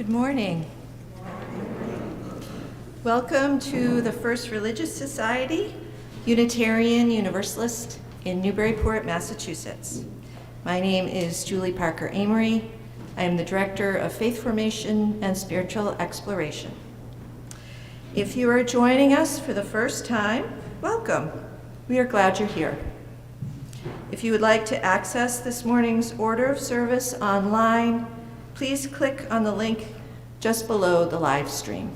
Good morning. Welcome to the First Religious Society, Unitarian Universalist in Newburyport, Massachusetts. My name is Julie Parker Amory. I am the Director of Faith Formation and Spiritual Exploration. If you are joining us for the first time, welcome. We are glad you're here. If you would like to access this morning's order of service online, please click on the link just below the live stream.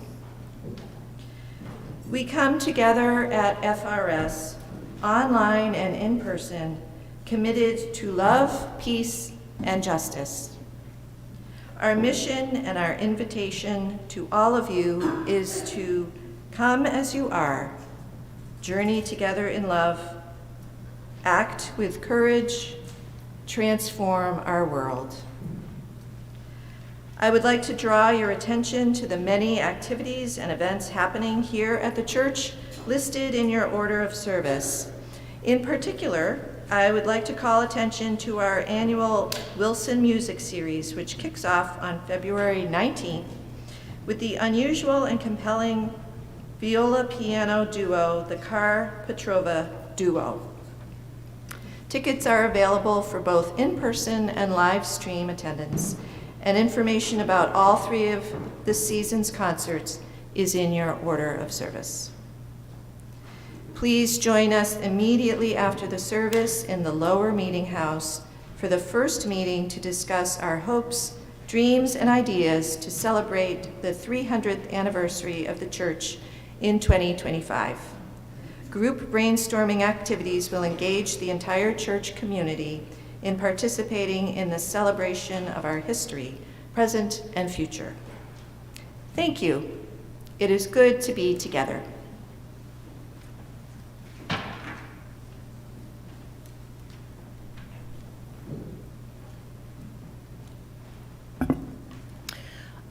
We come together at FRS, online and in person, committed to love, peace, and justice. Our mission and our invitation to all of you is to come as you are, journey together in love, act with courage, transform our world. I would like to draw your attention to the many activities and events happening here at the church listed in your order of service. In particular, I would like to call attention to our annual Wilson Music Series, which kicks off on February 19th with the unusual and compelling viola-piano duo, the Carr-Petrova Duo. Tickets are available for both in-person and live stream attendance, and information about all three of this season's concerts is in your order of service. Please join us immediately after the service in the lower meeting house for the first meeting to discuss our hopes, dreams, and ideas to celebrate the 300th anniversary of the church in 2025. Group brainstorming activities will engage the entire church community in participating in the celebration of our history, present, and future. Thank you. It is good to be together.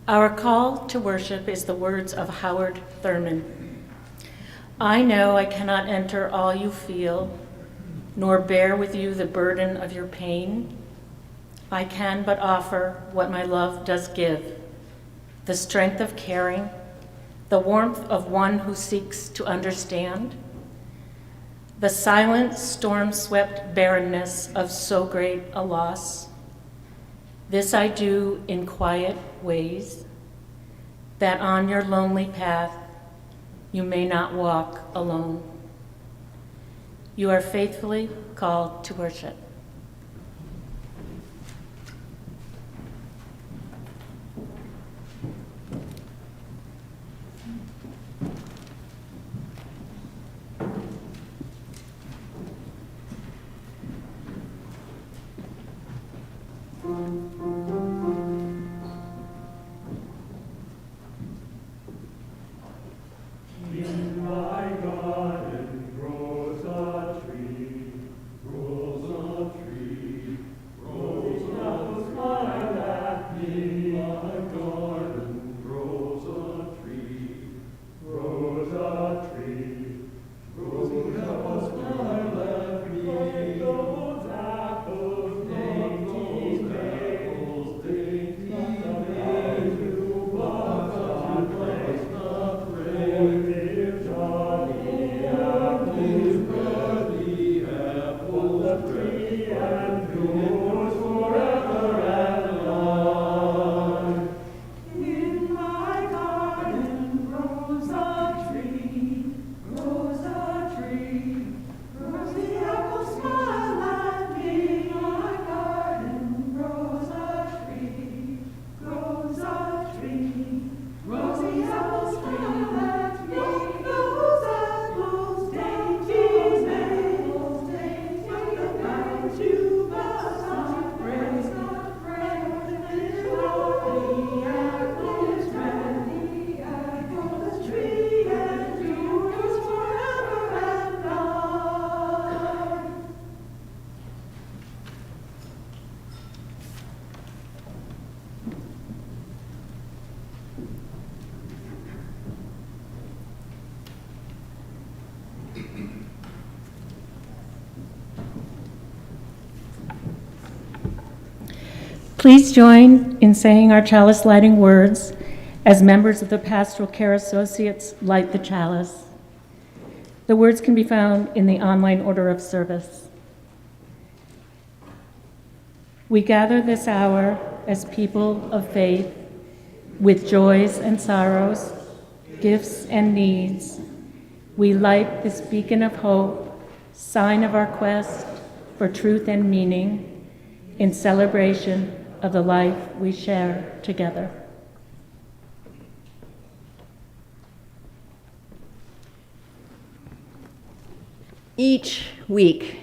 Our call to worship is the words of Howard Thurman. I know I cannot enter all you feel, nor bear with you the burden of your pain. I can but offer what my love does give, the strength of caring, the warmth of one who seeks to understand, the silent, storm-swept barrenness of so great a loss. This I do in quiet ways, that on your lonely path you may not walk alone. You are faithfully called to worship. Please join in saying our chalice lighting words as members of the Pastoral Care Associates light the chalice. The words can be found in the online order of service. We gather this hour as people of faith with joys and sorrows, gifts and needs. We light this beacon of hope, sign of our quest for truth and meaning in celebration of the life we share together. Each week,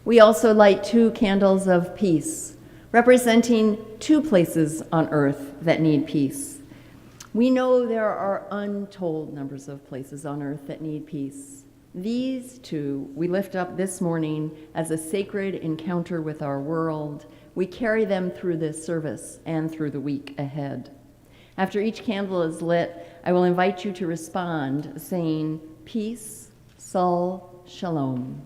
we also light 2 candles of peace, representing 2 places on earth that need peace. We know there are untold numbers of places on earth that need peace. These 2 we lift up this morning as a sacred encounter with our world. We carry them through this service and through the week ahead. After each candle is lit, I will invite you to respond, saying, "Peace, Sol, Shalom."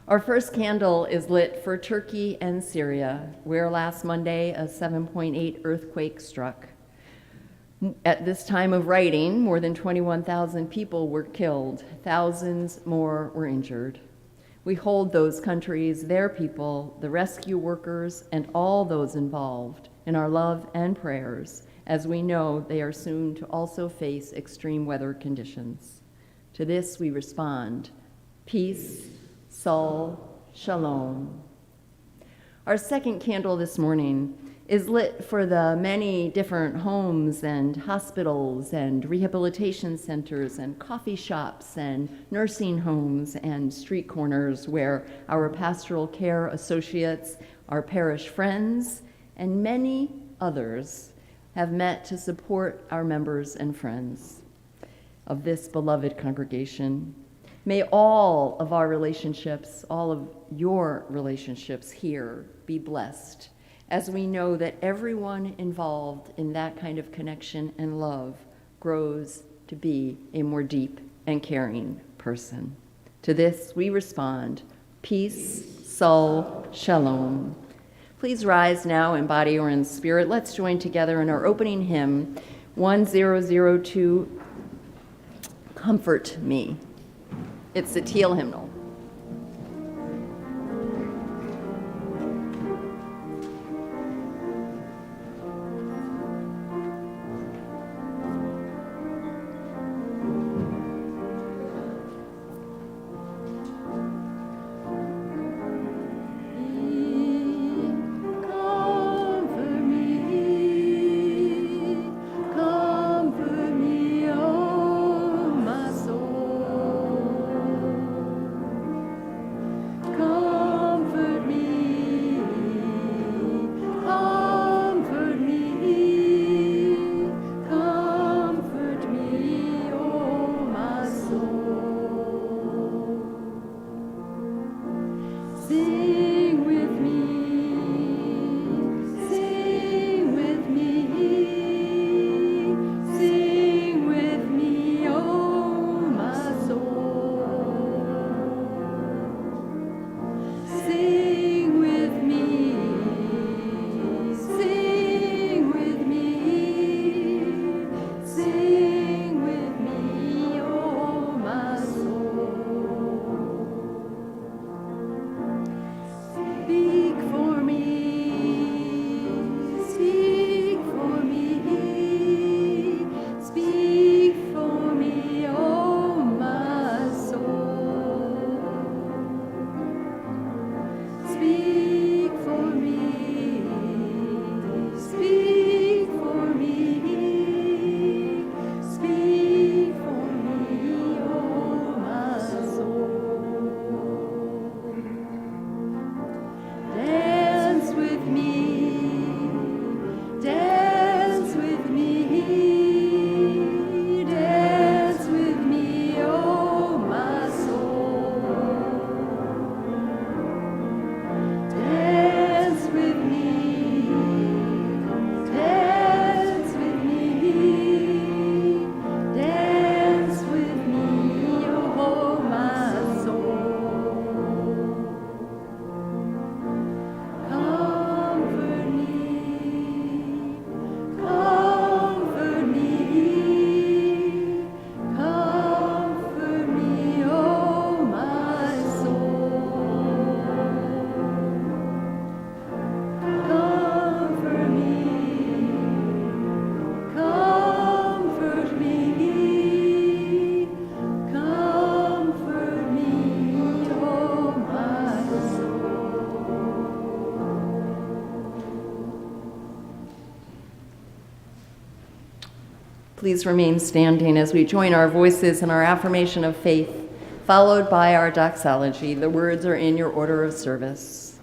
Our first candle is lit for Turkey and Syria, where last Monday a 7.8 earthquake struck. At this time of writing, more than 21,000 people were killed. Thousands more were injured. We hold those countries, their people, the rescue workers, and all those involved in our love and prayers, as we know they are soon to also face extreme weather conditions. To this we respond, peace, Sol, Shalom. Our second candle this morning is lit for the many different homes and hospitals and rehabilitation centers and coffee shops and nursing homes and street corners where our pastoral care associates, our parish friends, and many others have met to support our members and friends of this beloved congregation. May all of our relationships, all of your relationships here be blessed, as we know that everyone involved in that kind of connection and love grows to be a more deep and caring person. To this we respond, peace, Sol, Shalom. Please rise now in body or in spirit. Let's join together in our opening hymn, 1002, Comfort Me. It's the teal hymnal. Please remain standing as we join our voices in our affirmation of faith, followed by our doxology. The words are in your order of service.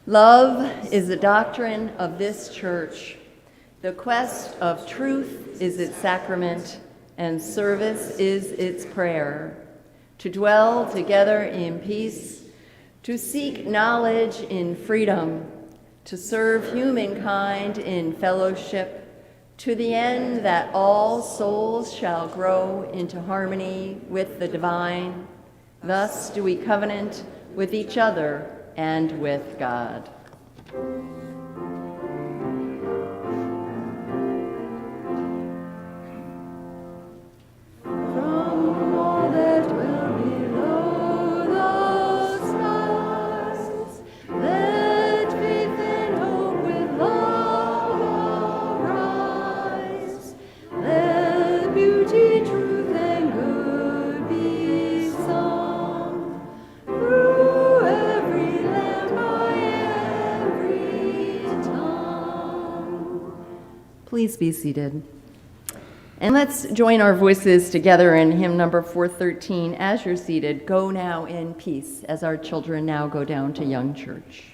Love is the doctrine of this church. The quest of truth is its sacrament, and service is its prayer. To dwell together in peace, to seek knowledge in freedom, to serve humankind in fellowship, to the end that all souls shall grow into harmony with the divine. Thus do we covenant with each other and with God. Please be seated. And let's join our voices together in hymn number 413. As you're seated, go now in peace, as our children now go down to Young Church.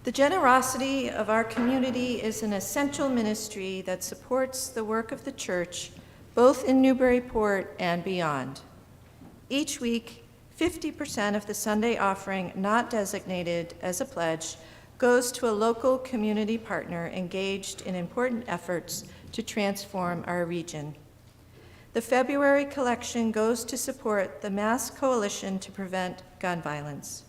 The generosity of our community is an essential ministry that supports the work of the church, both in Newburyport and beyond. Each week, 50% of the Sunday offering not designated as a pledge goes to a local community partner engaged in important efforts to transform our region. The February collection goes to support the Mass Coalition to Prevent Gun Violence.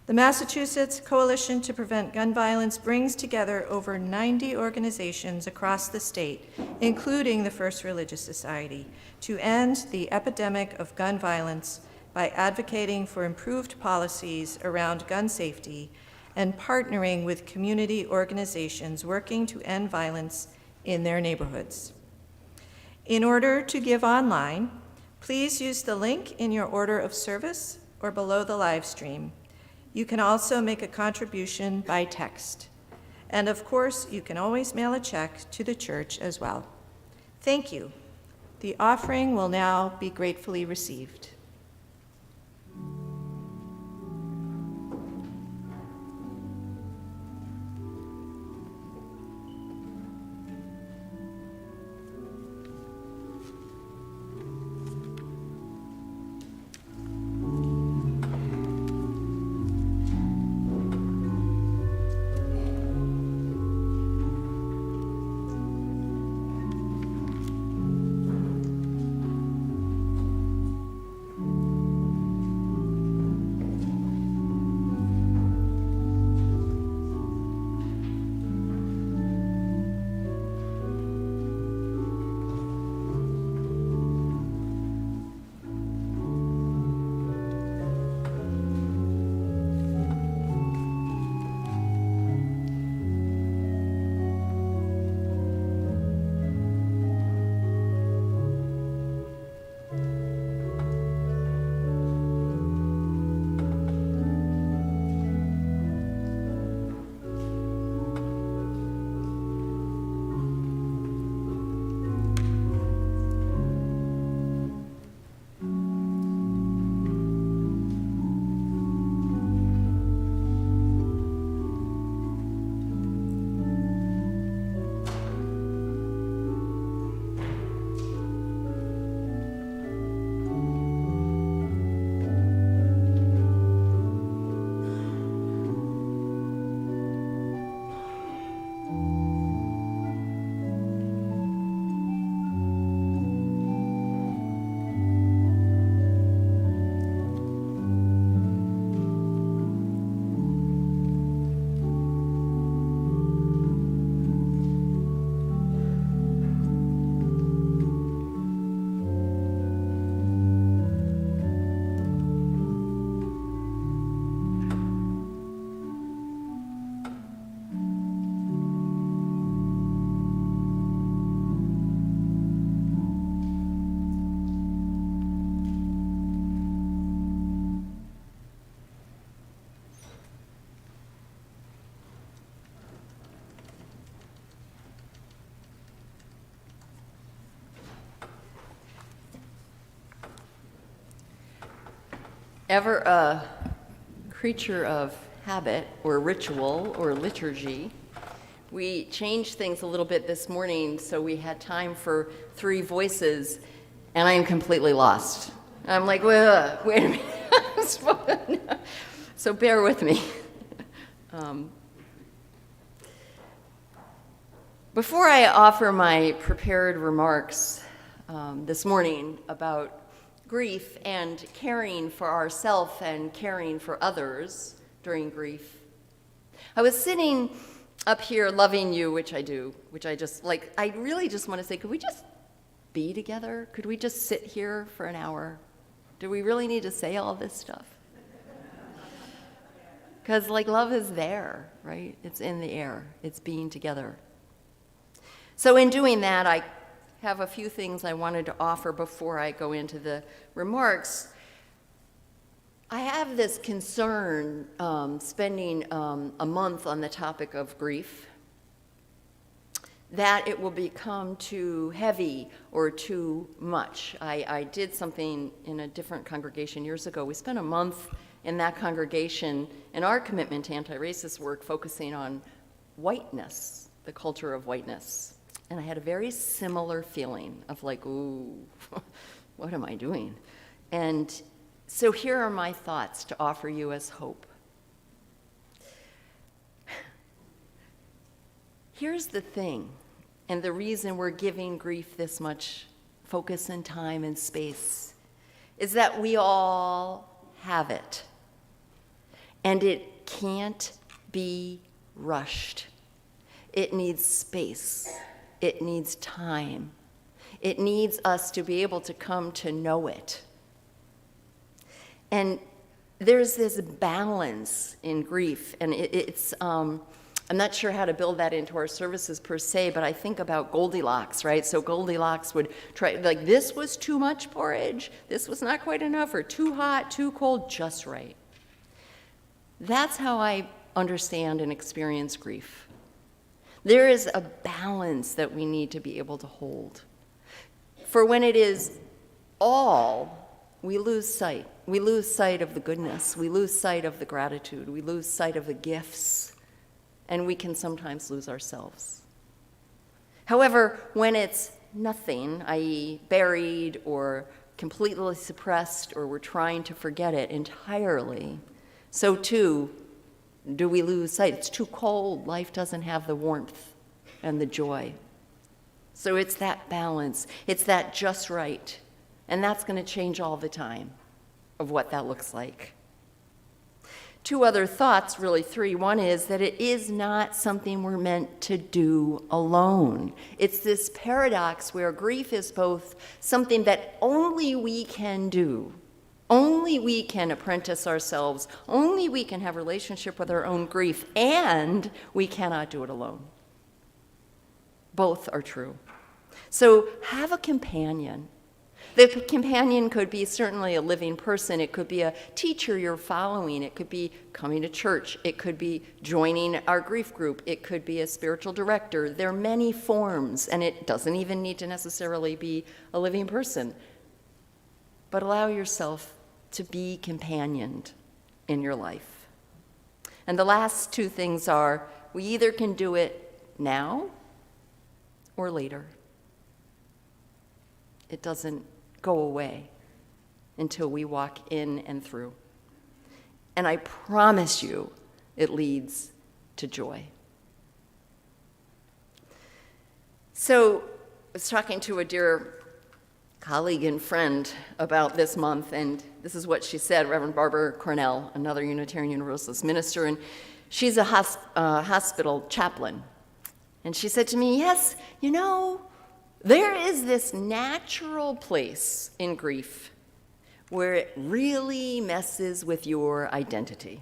The Massachusetts Coalition to Prevent Gun Violence brings together over 90 organizations across the state, including the First Religious Society, to end the epidemic of gun violence by advocating for improved policies around gun safety and partnering with community organizations working to end violence in their neighborhoods. In order to give online, please use the link in your order of service or below the live stream. You can also make a contribution by text. And of course, you can always mail a check to the church as well. Thank you. The offering will now be gratefully received. Ever a creature of habit or ritual or liturgy, we changed things a little bit this morning so we had time for 3 voices, and I am completely lost. I'm like, wait a minute. So bear with me. Before I offer my prepared remarks this morning about grief and caring for ourselves and caring for others during grief, I was sitting up here loving you, which I do, which I really just want to say, could we just be together? Could we just sit here for an hour? Do we really need to say all this stuff? Because love is there, right? It's in the air. It's being together. So in doing that, I have a few things I wanted to offer before I go into the remarks. I have this concern spending a month on the topic of grief, that it will become too heavy or too much. I did something in a different congregation years ago. We spent a month in that congregation in our commitment to anti-racist work focusing on whiteness, the culture of whiteness. And I had a very similar feeling of ooh, what am I doing? And so here are my thoughts to offer you as hope. Here's the thing, and the reason we're giving grief this much focus and time and space is that we all have it, and it can't be rushed. It needs space. It needs time. It needs us to be able to come to know it. And there's this balance in grief, and it's I'm not sure how to build that into our services per se, but I think about Goldilocks, right? So Goldilocks would try, this was too much porridge, this was not quite enough, or too hot, too cold, just right. That's how I understand and experience grief. There is a balance that we need to be able to hold. For when it is all, we lose sight. We lose sight of the goodness. We lose sight of the gratitude. We lose sight of the gifts. And we can sometimes lose ourselves. However, when it's nothing, i.e. buried or completely suppressed, or we're trying to forget it entirely, so too do we lose sight. It's too cold. Life doesn't have the warmth and the joy. So it's that balance. It's that just right. And that's going to change all the time of what that looks like. 2 other thoughts, really 3. One is that it is not something we're meant to do alone. It's this paradox where grief is both something that only we can do, only we can apprentice ourselves, only we can have a relationship with our own grief, and we cannot do it alone. Both are true. So have a companion. The companion could be certainly a living person. It could be a teacher you're following. It could be coming to church. It could be joining our grief group. It could be a spiritual director. There are many forms, and it doesn't even need to necessarily be a living person. But allow yourself to be companioned in your life. And the last 2 things are, we either can do it now or later. It doesn't go away until we walk in and through. And I promise you, it leads to joy. So I was talking to a dear colleague and friend about this month, and this is what she said, Reverend Barbara Cornell, another Unitarian Universalist minister, and she's a hospital chaplain. And she said to me, yes, there is this natural place in grief where it really messes with your identity.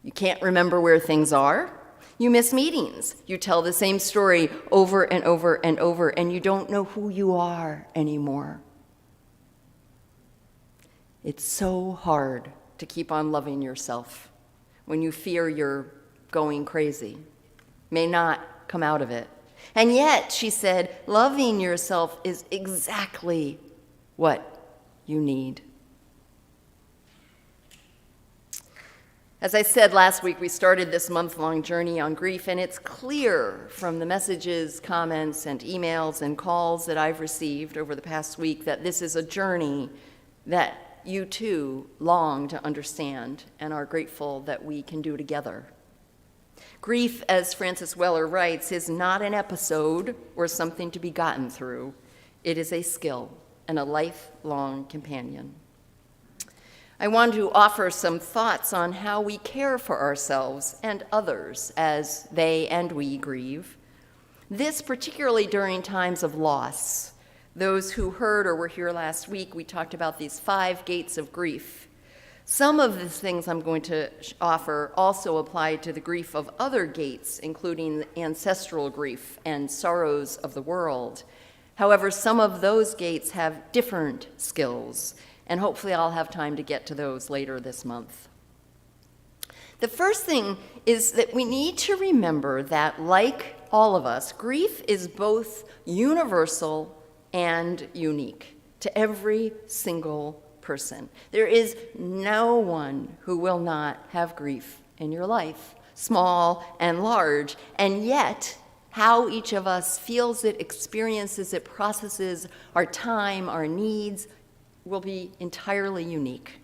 You can't remember where things are. You miss meetings. You tell the same story over and over and over, and you don't know who you are anymore. It's so hard to keep on loving yourself when you fear you're going crazy, may not come out of it. And yet, she said, loving yourself is exactly what you need. As I said last week, we started this month-long journey on grief, and it's clear from the messages, comments, and emails and calls that I've received over the past week that this is a journey that you too long to understand and are grateful that we can do together. Grief, as Francis Weller writes, is not an episode or something to be gotten through. It is a skill and a lifelong companion. I want to offer some thoughts on how we care for ourselves and others as they and we grieve. This particularly during times of loss. Those who heard or were here last week, we talked about these 5 gates of grief. Some of the things I'm going to offer also apply to the grief of other gates, including ancestral grief and sorrows of the world. However, some of those gates have different skills, and hopefully I'll have time to get to those later this month. The first thing is that we need to remember that, like all of us, grief is both universal and unique to every single person. There is no one who will not have grief in your life, small and large, and yet how each of us feels it, experiences it, processes our time, our needs, will be entirely unique.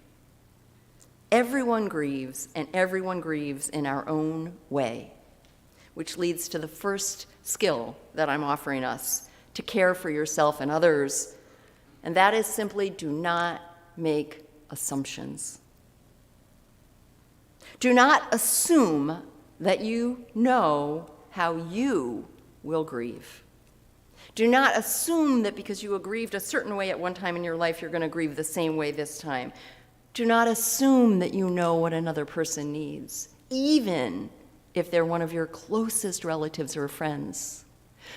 Everyone grieves, and everyone grieves in our own way, which leads to the first skill that I'm offering us, to care for yourself and others, and that is simply do not make assumptions. Do not assume that you know how you will grieve. Do not assume that because you grieved a certain way at one time in your life, you're going to grieve the same way this time. Do not assume that you know what another person needs, even if they're one of your closest relatives or friends.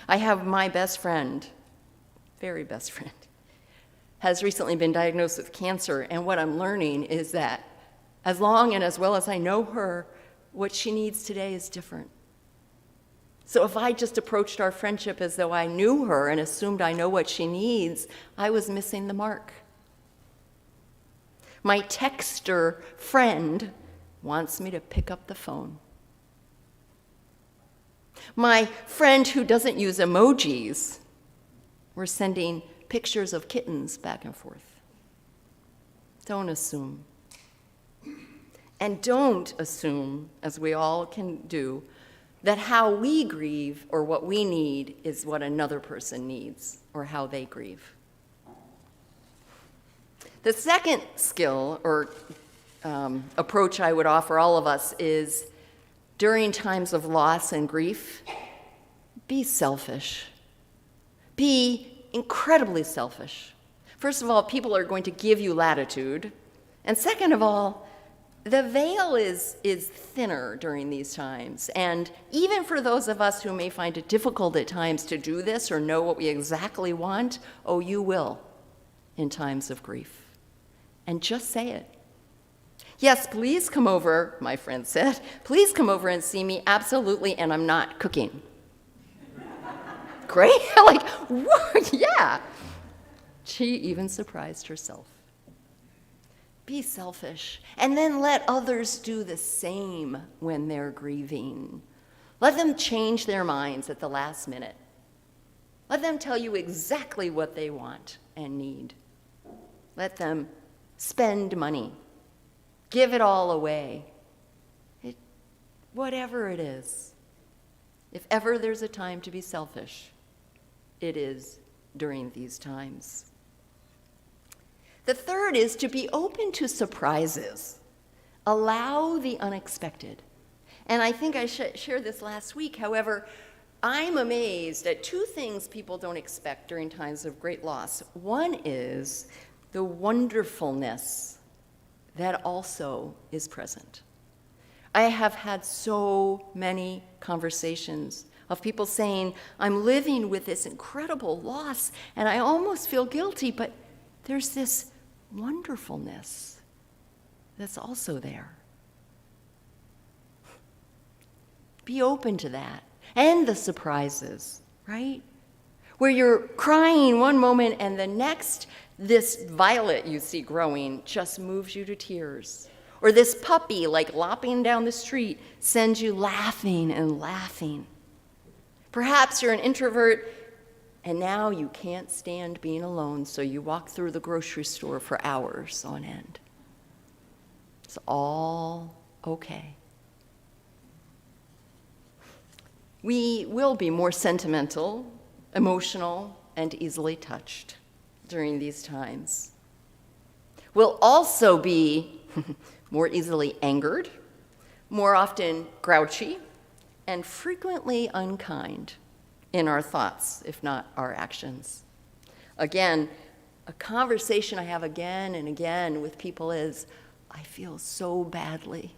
I have my best friend, very best friend, has recently been diagnosed with cancer, and what I'm learning is that as long and as well as I know her, what she needs today is different. So if I just approached our friendship as though I knew her and assumed I know what she needs, I was missing the mark. My texter friend wants me to pick up the phone. My friend who doesn't use emojis, we're sending pictures of kittens back and forth. Don't assume. And don't assume, as we all can do, that how we grieve or what we need is what another person needs or how they grieve. The second skill or approach I would offer all of us is during times of loss and grief, be selfish. Be incredibly selfish. First of all, people are going to give you latitude. And second of all, the veil is thinner during these times, and even for those of us who may find it difficult at times to do this or know what we exactly want, oh, you will in times of grief. And just say it. Yes, please come over, my friend said. Please come over and see me, absolutely, and I'm not cooking. Great, like, what? Yeah. She even surprised herself. Be selfish, and then let others do the same when they're grieving. Let them change their minds at the last minute. Let them tell you exactly what they want and need. Let them spend money. Give it all away. Whatever it is. If ever there's a time to be selfish, it is during these times. The third is to be open to surprises. Allow the unexpected. And I think I shared this last week. However, I'm amazed at 2 things people don't expect during times of great loss. One is the wonderfulness that also is present. I have had so many conversations of people saying, I'm living with this incredible loss, and I almost feel guilty, but there's this wonderfulness that's also there. Be open to that and the surprises, right? Where you're crying one moment and the next, this violet you see growing just moves you to tears. Or this puppy, like lopping down the street, sends you laughing and laughing. Perhaps you're an introvert and now you can't stand being alone, so you walk through the grocery store for hours on end. It's all okay. We will be more sentimental, emotional, and easily touched during these times. We'll also be more easily angered, more often grouchy, and frequently unkind in our thoughts, if not our actions. Again, a conversation I have again and again with people is, I feel so badly.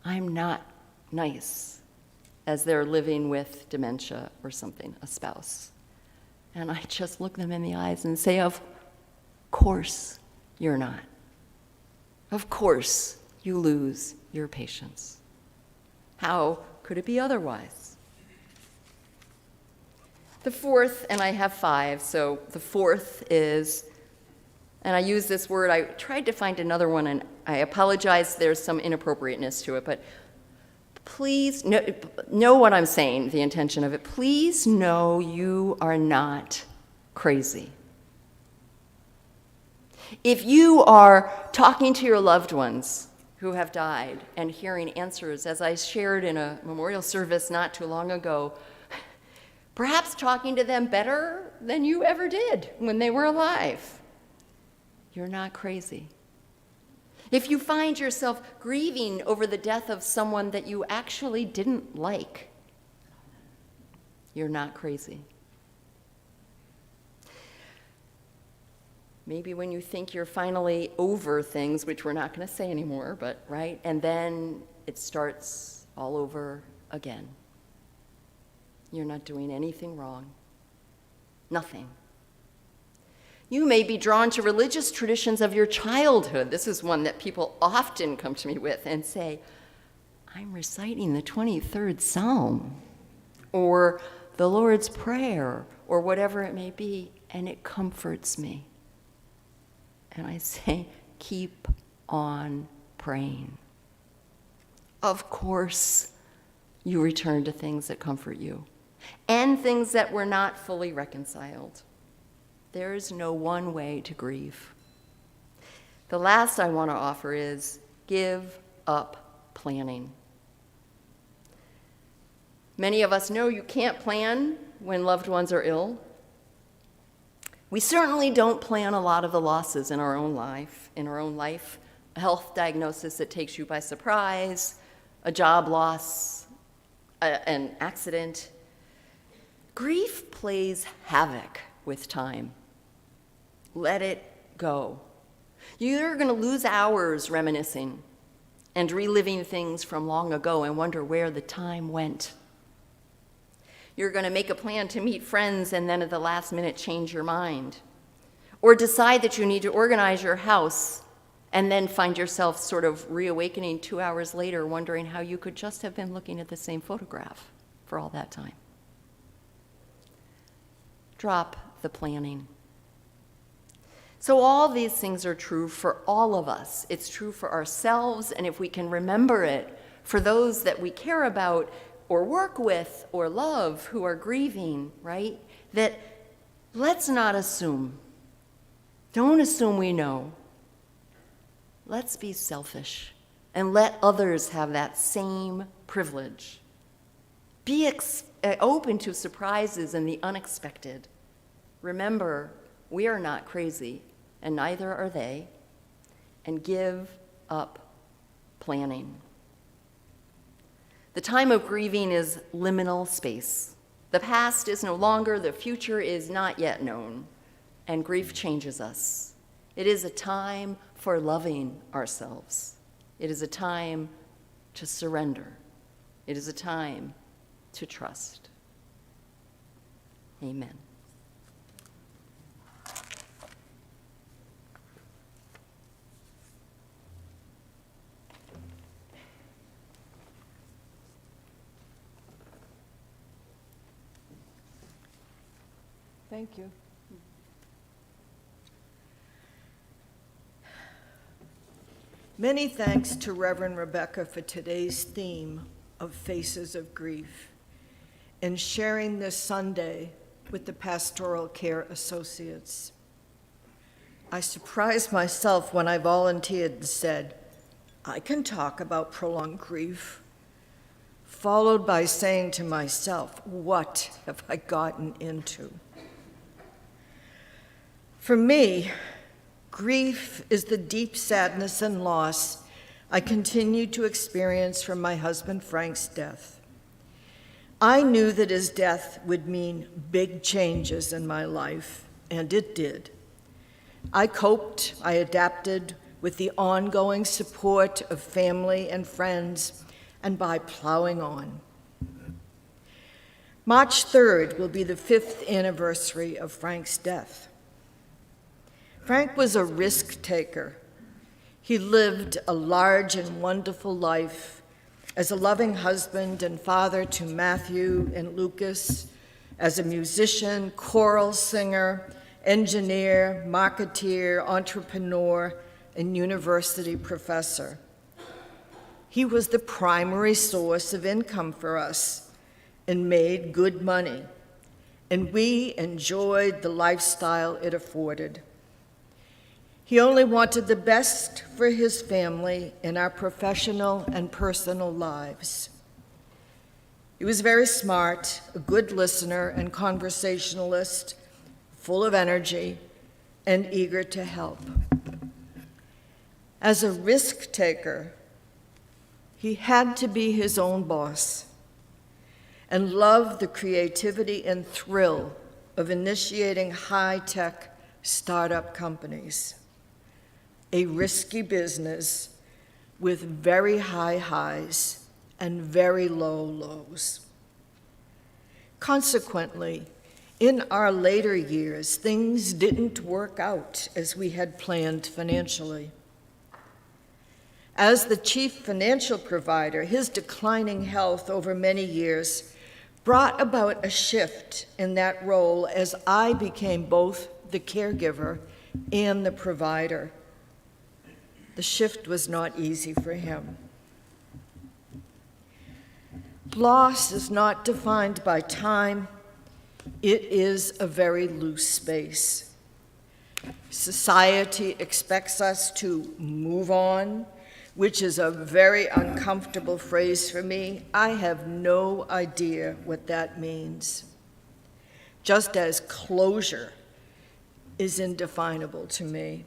I'm not nice, as they're living with dementia or something, a spouse. And I just look them in the eyes and say, of course you're not. Of course you lose your patience. How could it be otherwise? The fourth, and I have 5, so the fourth is, and I use this word, I tried to find another one, and I apologize, there's some inappropriateness to it, but please know what I'm saying, the intention of it. Please know you are not crazy. If you are talking to your loved ones who have died and hearing answers, as I shared in a memorial service not too long ago, perhaps talking to them better than you ever did when they were alive, you're not crazy. If you find yourself grieving over the death of someone that you actually didn't like, you're not crazy. Maybe when you think you're finally over things, which we're not going to say anymore, but right, and then it starts all over again. You're not doing anything wrong. Nothing. You may be drawn to religious traditions of your childhood. This is one that people often come to me with and say, I'm reciting the 23rd Psalm, or the Lord's Prayer, or whatever it may be, and it comforts me. And I say, keep on praying. Of course, you return to things that comfort you, and things that were not fully reconciled. There is no one way to grieve. The last I want to offer is give up planning. Many of us know you can't plan when loved ones are ill. We certainly don't plan a lot of the losses in our own life. A health diagnosis that takes you by surprise, a job loss, an accident. Grief plays havoc with time. Let it go. You're going to lose hours reminiscing and reliving things from long ago and wonder where the time went. You're going to make a plan to meet friends and then at the last minute change your mind. Or decide that you need to organize your house and then find yourself sort of reawakening 2 hours later wondering how you could just have been looking at the same photograph for all that time. Drop the planning. So all these things are true for all of us. It's true for ourselves, and if we can remember it, for those that we care about or work with or love who are grieving, right? That let's not assume. Don't assume we know. Let's be selfish and let others have that same privilege. Be open to surprises and the unexpected. Remember, we are not crazy, and neither are they, and give up planning. The time of grieving is liminal space. The past is no longer, the future is not yet known, and grief changes us. It is a time for loving ourselves. It is a time to surrender. It is a time to trust. Amen. Thank you. Many thanks to Reverend Rebecca for today's theme of Faces of Grief and sharing this Sunday with the Pastoral Care Associates. I surprised myself when I volunteered and said, I can talk about prolonged grief, followed by saying to myself, what have I gotten into? For me, grief is the deep sadness and loss I continue to experience from my husband Frank's death. I knew that his death would mean big changes in my life, and it did. I coped, I adapted with the ongoing support of family and friends, and by plowing on. March 3rd will be the 5th anniversary of Frank's death. Frank was a risk taker. He lived a large and wonderful life as a loving husband and father to Matthew and Lucas, as a musician, choral singer, engineer, marketeer, entrepreneur, and university professor. He was the primary source of income for us and made good money, and we enjoyed the lifestyle it afforded. He only wanted the best for his family in our professional and personal lives. He was very smart, a good listener and conversationalist, full of energy and eager to help. As a risk taker, he had to be his own boss and loved the creativity and thrill of initiating high-tech startup companies. A risky business with very high highs and very low lows. Consequently, in our later years, things didn't work out as we had planned financially. As the chief financial provider, his declining health over many years brought about a shift in that role as I became both the caregiver and the provider. The shift was not easy for him. Loss is not defined by time. It is a very loose space. Society expects us to move on, which is a very uncomfortable phrase for me. I have no idea what that means. Just as closure is indefinable to me.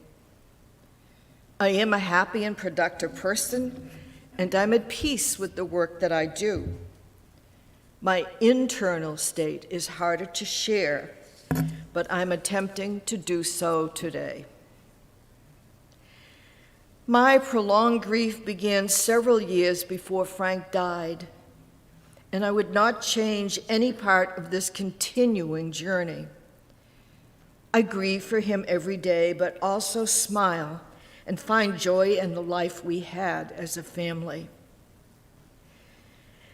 I am a happy and productive person, and I'm at peace with the work that I do. My internal state is harder to share, but I'm attempting to do so today. My prolonged grief began several years before Frank died, and I would not change any part of this continuing journey. I grieve for him every day, but also smile and find joy in the life we had as a family.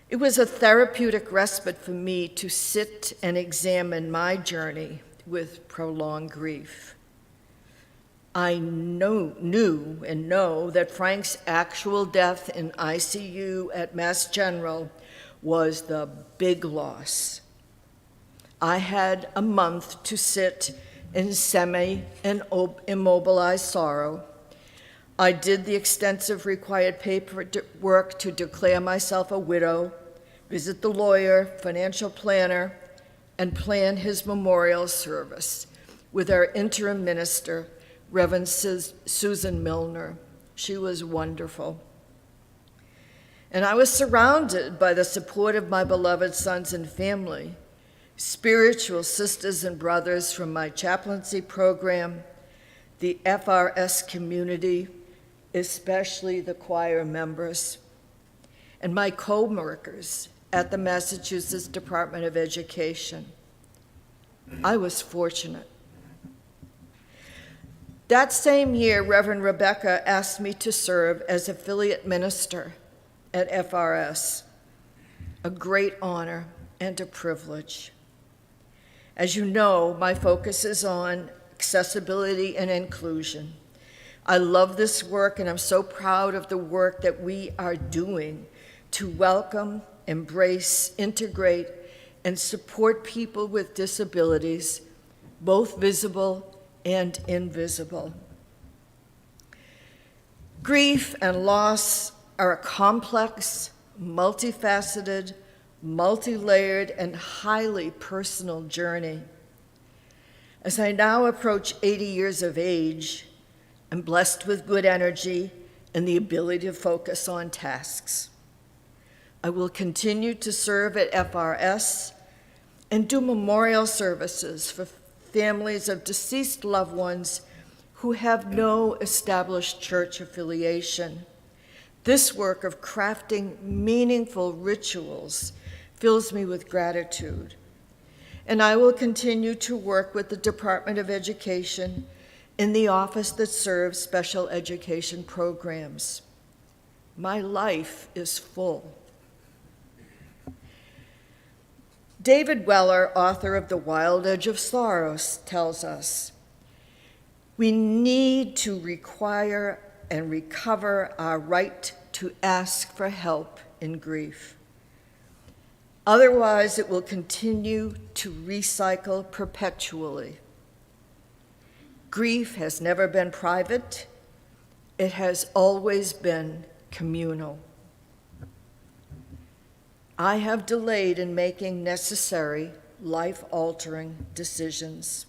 It was a therapeutic respite for me to sit and examine my journey with prolonged grief. I knew that Frank's actual death in ICU at Mass General was the big loss. I had a month to sit in semi and immobilized sorrow. I did the extensive required paperwork to declare myself a widow, visit the lawyer, financial planner, and plan his memorial service with our interim minister, Reverend Susan Milner. She was wonderful. And I was surrounded by the support of my beloved sons and family, spiritual sisters and brothers from my chaplaincy program, the FRS community, especially the choir members, and my co-workers at the Massachusetts Department of Education. I was fortunate. That same year, Reverend Rebecca asked me to serve as affiliate minister at FRS, a great honor and a privilege. As you know, my focus is on accessibility and inclusion, I love this work, and I'm so proud of the work that we are doing to welcome, embrace, integrate, and support people with disabilities, both visible and invisible. Grief and loss are a complex, multifaceted, multi-layered, and highly personal journey. As I now approach 80 years of age, I'm blessed with good energy and the ability to focus on tasks. I will continue to serve at FRS and do memorial services for families of deceased loved ones who have no established church affiliation. This work of crafting meaningful rituals fills me with gratitude. And I will continue to work with the Department of Education in the office that serves special education programs. My life is full. David Weller, author of The Wild Edge of Sorrow, tells us, we need to require and recover our right to ask for help in grief. Otherwise, it will continue to recycle perpetually. Grief has never been private. It has always been communal. I have delayed in making necessary, life-altering decisions.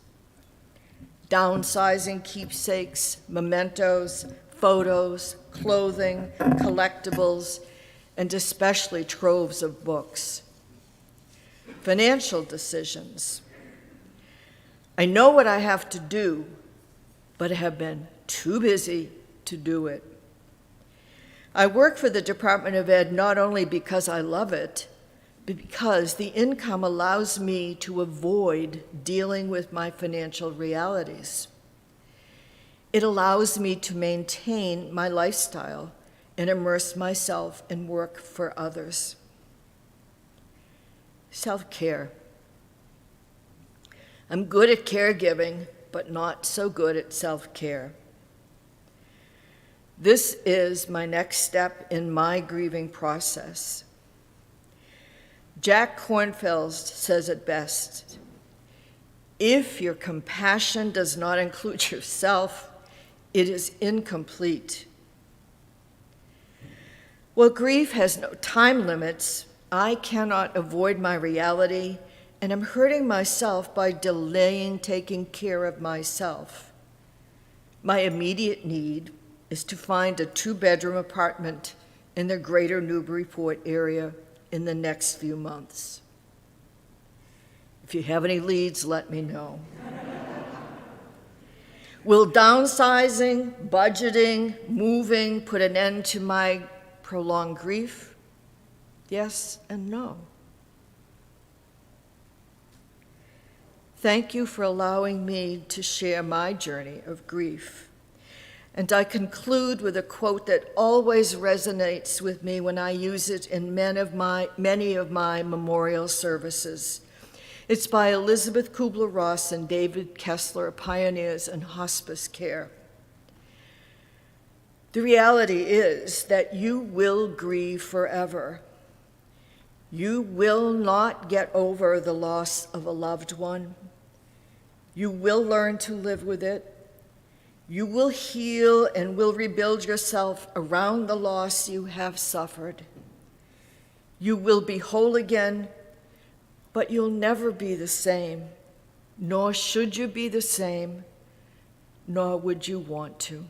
Downsizing keepsakes, mementos, photos, clothing, collectibles, and especially troves of books. Financial decisions. I know what I have to do, but I have been too busy to do it. I work for the Department of Ed not only because I love it, but because the income allows me to avoid dealing with my financial realities. It allows me to maintain my lifestyle and immerse myself in work for others. Self-care. I'm good at caregiving, but not so good at self-care. This is my next step in my grieving process. Jack Kornfeld says it best, if your compassion does not include yourself, it is incomplete. While grief has no time limits, I cannot avoid my reality, and I'm hurting myself by delaying taking care of myself. My immediate need is to find a 2-bedroom apartment in the greater Newburyport area in the next few months. If you have any leads, let me know. Will downsizing, budgeting, moving put an end to my prolonged grief? Yes and no. Thank you for allowing me to share my journey of grief. And I conclude with a quote that always resonates with me when I use it in many of my memorial services. It's by Elizabeth Kubler-Ross and David Kessler, pioneers in hospice care. The reality is that you will grieve forever. You will not get over the loss of a loved one. You will learn to live with it. You will heal and will rebuild yourself around the loss you have suffered. You will be whole again, but you'll never be the same, nor should you be the same, nor would you want to.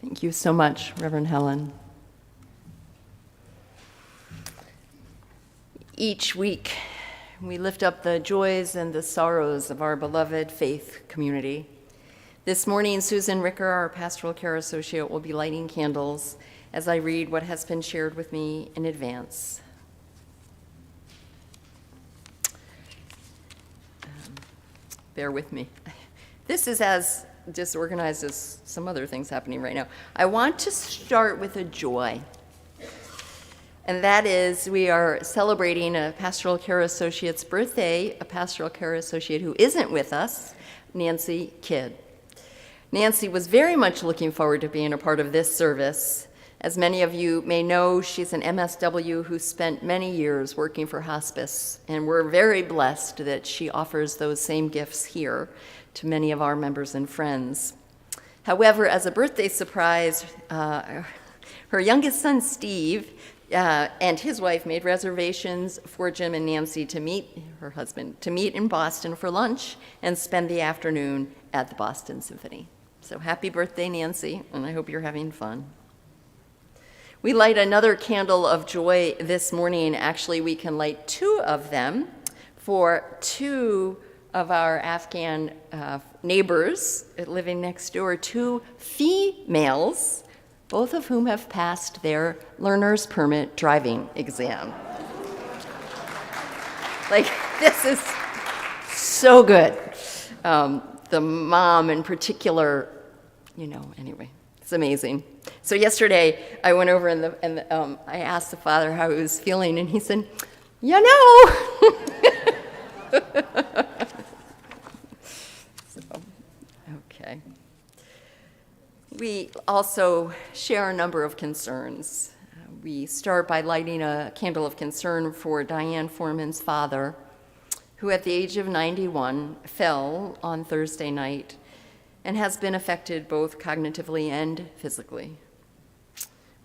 Thank you so much, Reverend Helen. Each week, we lift up the joys and the sorrows of our beloved faith community. This morning, Susan Ricker, our Pastoral Care Associate, will be lighting candles as I read what has been shared with me in advance. Bear with me. This is as disorganized as some other things happening right now. I want to start with a joy. And that is, we are celebrating a Pastoral Care Associate's birthday, a Pastoral Care Associate who isn't with us, Nancy Kidd. Nancy was very much looking forward to being a part of this service. As many of you may know, she's an MSW who spent many years working for hospice, and we're very blessed that she offers those same gifts here to many of our members and friends. However, as a birthday surprise, her youngest son, Steve, and his wife made reservations for Jim and Nancy to meet, her husband, to meet in Boston for lunch and spend the afternoon at the Boston Symphony. So happy birthday, Nancy, and I hope you're having fun. We light another candle of joy this morning. Actually, we can light two of them for two of our Afghan neighbors living next door, two females, both of whom have passed their learner's permit driving exam. Like, this is so good. The mom in particular, anyway, it's amazing. So yesterday, I went over and I asked the father how he was feeling, and he said, Okay. We also share a number of concerns. We start by lighting a candle of concern for Diane Foreman's father, who at the age of 91 fell on Thursday night and has been affected both cognitively and physically.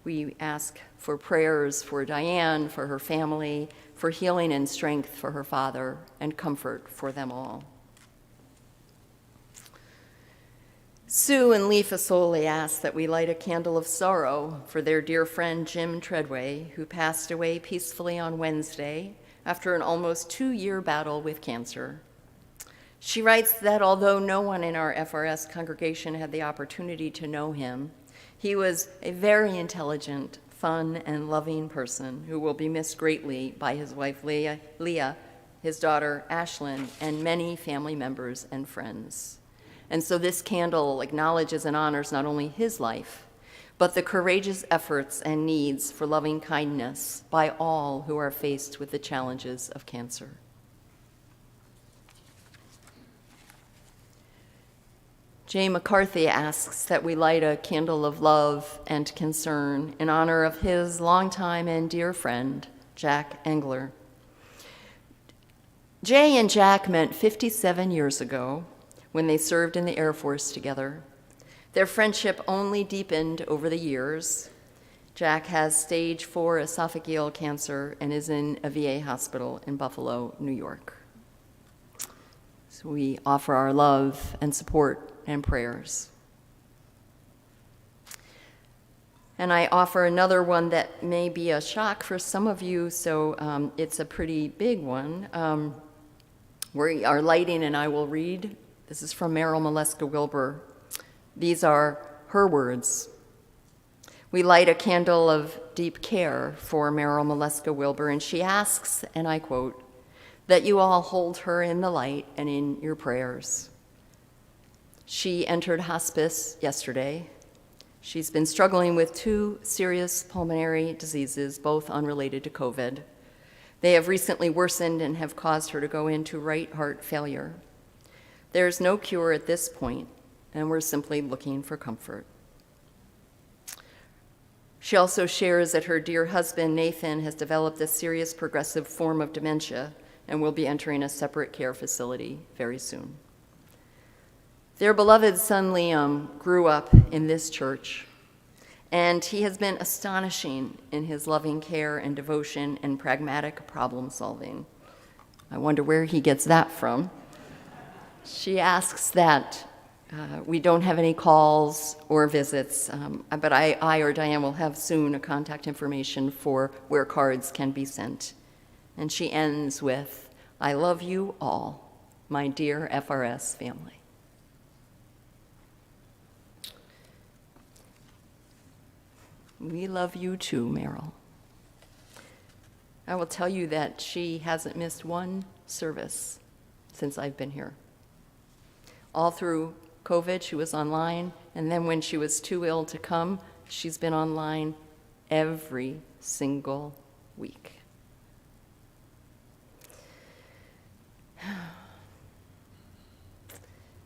We ask for prayers for Diane, for her family, for healing and strength for her father, and comfort for them all. Sue and Lee Fasoli ask that we light a candle of sorrow for their dear friend Jim Treadway, who passed away peacefully on Wednesday after an almost 2-year battle with cancer. She writes that although no one in our FRS congregation had the opportunity to know him, he was a very intelligent, fun, and loving person who will be missed greatly by his wife Leah, his daughter Ashlyn, and many family members and friends. And so this candle acknowledges and honors not only his life, but the courageous efforts and needs for loving kindness by all who are faced with the challenges of cancer. Jay McCarthy asks that we light a candle of love and concern in honor of his longtime and dear friend, Jack Engler. Jay and Jack met 57 years ago when they served in the Air Force together. Their friendship only deepened over the years. Jack has stage 4 esophageal cancer and is in a VA hospital in Buffalo, New York. So we offer our love and support and prayers. And I offer another one that may be a shock for some of you, so it's a pretty big one. We are lighting, and I will read. This is from Meryl Maleska Wilbur. These are her words. We light a candle of deep care for Meryl Maleska Wilbur, and she asks, and I quote, that you all hold her in the light and in your prayers. She entered hospice yesterday. She's been struggling with 2 serious pulmonary diseases, both unrelated to COVID. They have recently worsened and have caused her to go into right heart failure. There's no cure at this point, and we're simply looking for comfort. She also shares that her dear husband, Nathan, has developed a serious progressive form of dementia and will be entering a separate care facility very soon. Their beloved son, Liam, grew up in this church, and he has been astonishing in his loving care and devotion and pragmatic problem solving. I wonder where he gets that from. She asks that we don't have any calls or visits, but I or Diane will have soon a contact information for where cards can be sent. And she ends with, I love you all, my dear FRS family. We love you too, Meryl. I will tell you that she hasn't missed one service since I've been here. All through COVID, she was online, and then when she was too ill to come, she's been online every single week.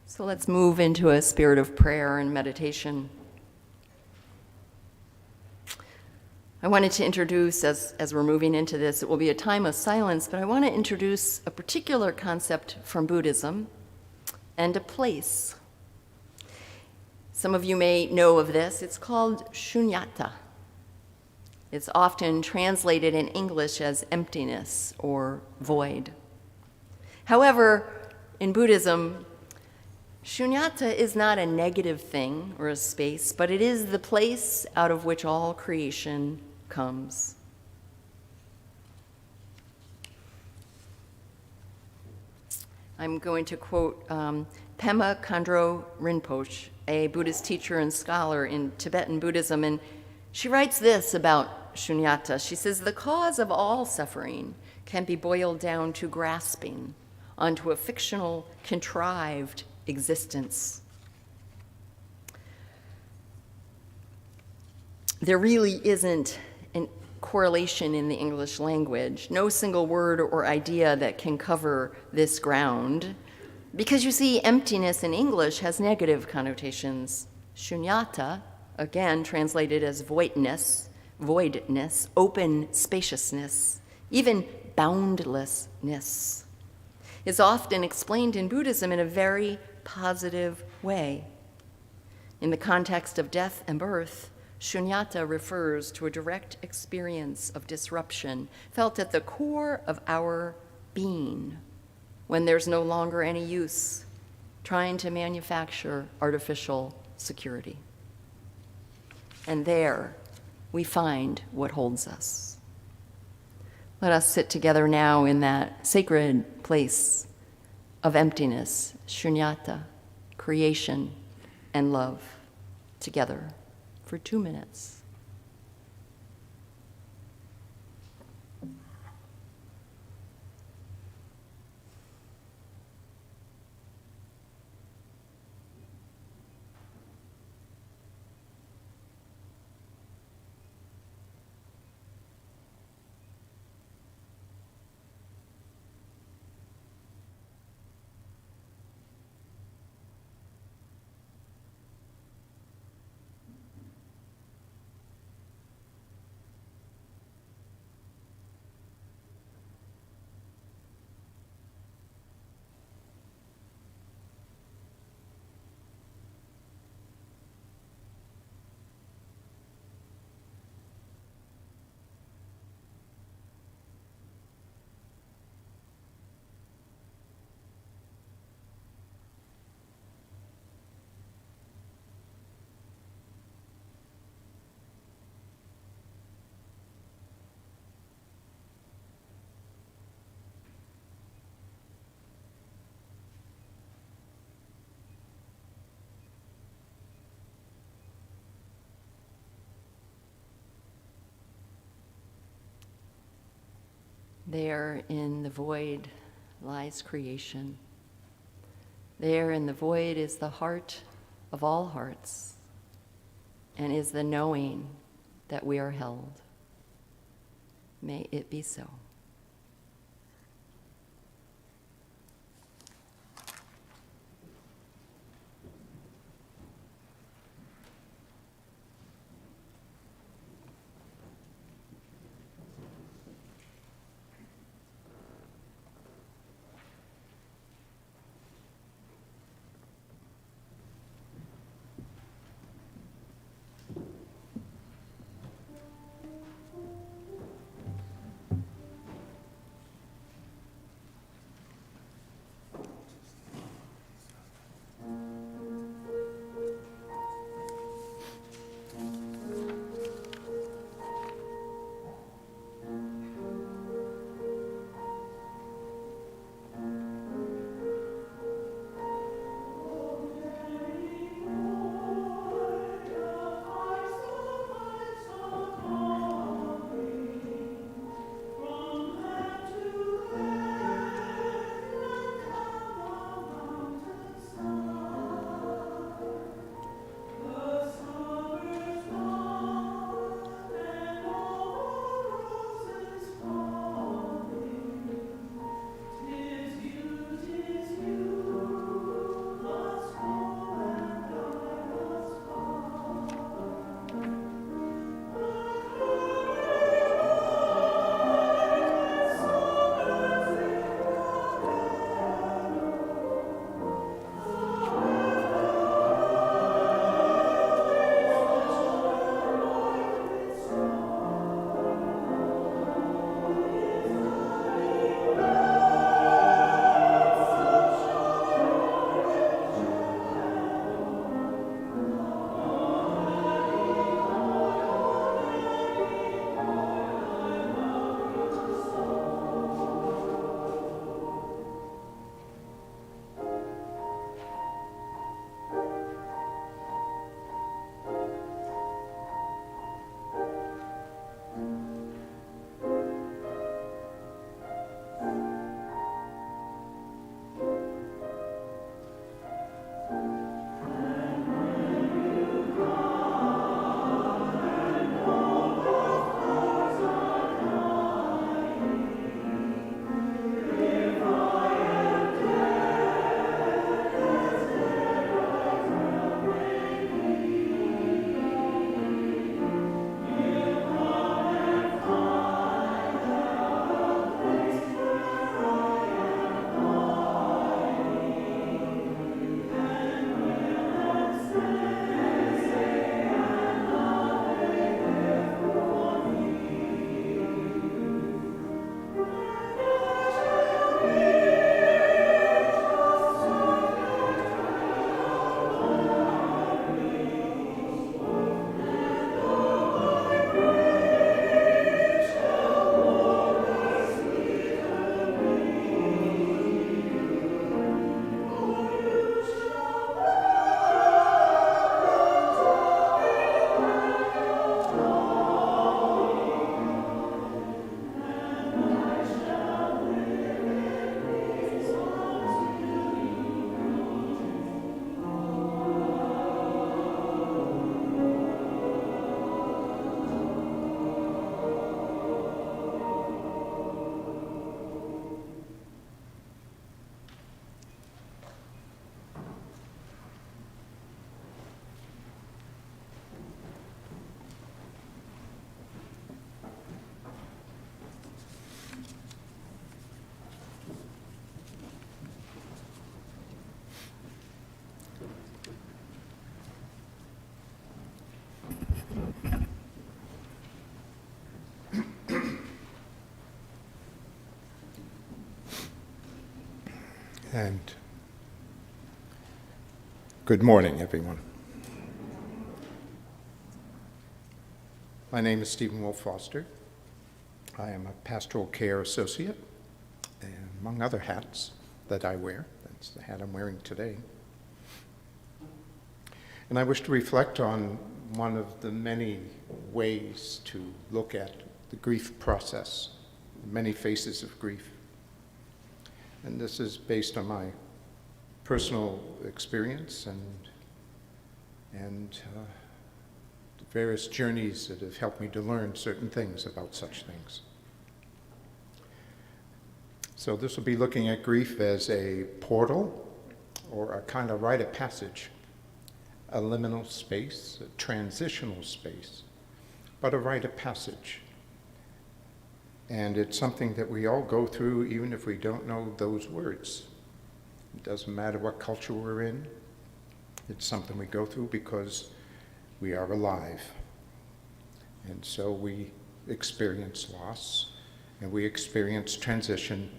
So let's move into a spirit of prayer and meditation. I wanted to introduce, as we're moving into this, it will be a time of silence, but I want to introduce a particular concept from Buddhism and a place. Some of you may know of this. It's called shunyata. It's often translated in English as emptiness or void. However, in Buddhism, shunyata is not a negative thing or a space, but it is the place out of which all creation comes. I'm going to quote Pema Khandro Rinpoche, a Buddhist teacher and scholar in Tibetan Buddhism, and she writes this about shunyata. She says, "The cause of all suffering can be boiled down to grasping onto a fictional, contrived existence. There really isn't a correlation in the English language, no single word or idea that can cover this ground, because you see, emptiness in English has negative connotations. Shunyata, again translated as voidness, open spaciousness, even boundlessness, is often explained in Buddhism in a very positive way. In the context of death and birth, shunyata refers to a direct experience of disruption felt at the core of our being when there's no longer any use trying to manufacture artificial security. And there we find what holds us. Let us sit together now in that sacred place of emptiness, shunyata, creation, and love, together for 2 minutes. There in the void lies creation. There in the void is the heart of all hearts, and is the knowing that we are held. May it be so. And good morning, everyone. My name is Stephen Wolf Foster. I am a pastoral care associate, and among other hats that I wear. That's the hat I'm wearing today. And I wish to reflect on one of the many ways to look at the grief process, many faces of grief. And this is based on my personal experience and the various journeys that have helped me to learn certain things about such things. So this will be looking at grief as a portal or a kind of rite of passage, a liminal space, a transitional space, but a rite of passage. And it's something that we all go through even if we don't know those words. It doesn't matter what culture we're in. It's something we go through because we are alive. And so we experience loss, and we experience transition,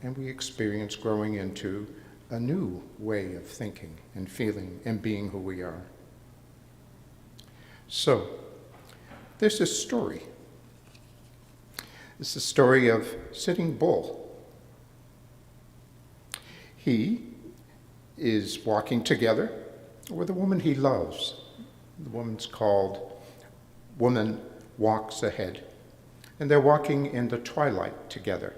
and we experience growing into a new way of thinking and feeling and being who we are. So, there's this story. It's the story of Sitting Bull. He is walking together with a woman he loves. The woman's called Woman Walks Ahead. And they're walking in the twilight together.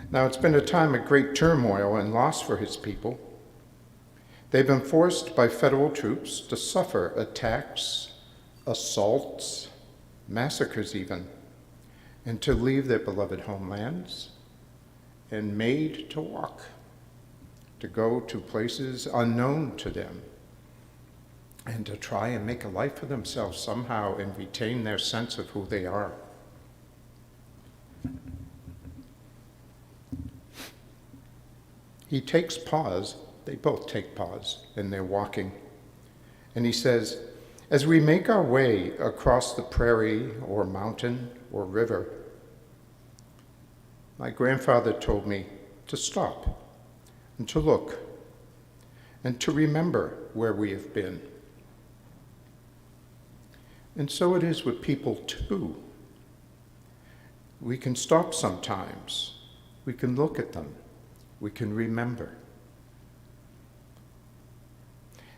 Now, it's been a time of great turmoil and loss for his people. They've been forced by federal troops to suffer attacks, assaults, massacres even, and to leave their beloved homelands, and made to walk, to go to places unknown to them, and to try and make a life for themselves somehow and retain their sense of who they are. He takes pause, they both take pause, and they're walking. And he says, as we make our way across the prairie or mountain or river, my grandfather told me to stop and to look and to remember where we have been. And so it is with people too. We can stop sometimes. We can look at them. We can remember.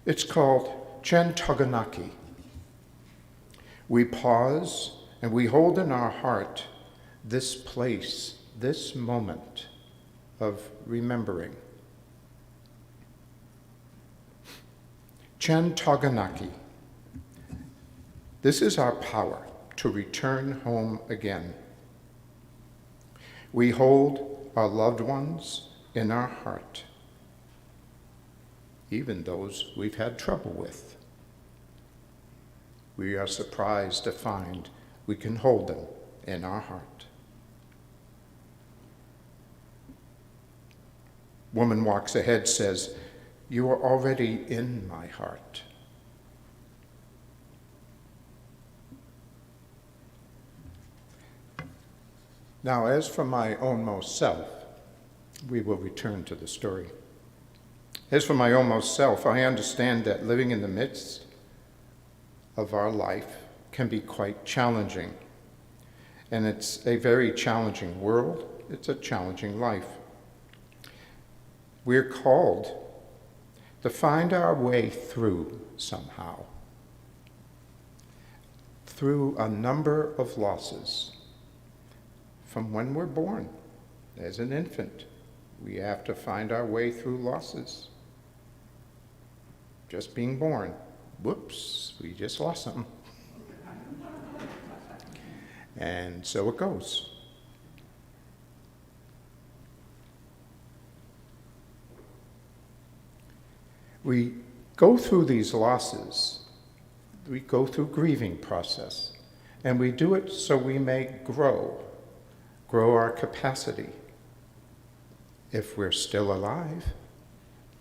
It's called Chen Toganaki. We pause and we hold in our heart this place, this moment of remembering. Chen Toganaki. This is our power to return home again. We hold our loved ones in our heart, even those we've had trouble with. We are surprised to find we can hold them in our heart. Woman Walks Ahead says, you are already in my heart. Now, as for my ownmost self, we will return to the story. As for my ownmost self, I understand that living in the midst of our life can be quite challenging. And it's a very challenging world. It's a challenging life. We're called to find our way through somehow, through a number of losses. From when we're born, as an infant, we have to find our way through losses. Just being born, whoops, we just lost something. And so it goes. We go through these losses, we go through grieving process, and we do it so we may grow our capacity, if we're still alive,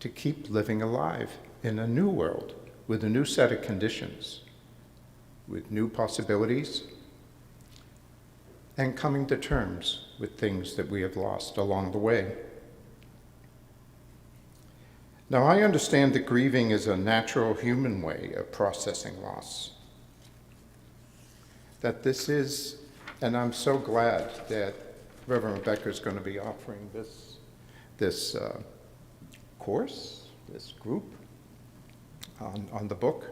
to keep living alive in a new world with a new set of conditions, with new possibilities and coming to terms with things that we have lost along the way. Now, I understand that grieving is a natural human way of processing loss. That this is, and I'm so glad that Reverend Rebecca is going to be offering this course, this group on the book.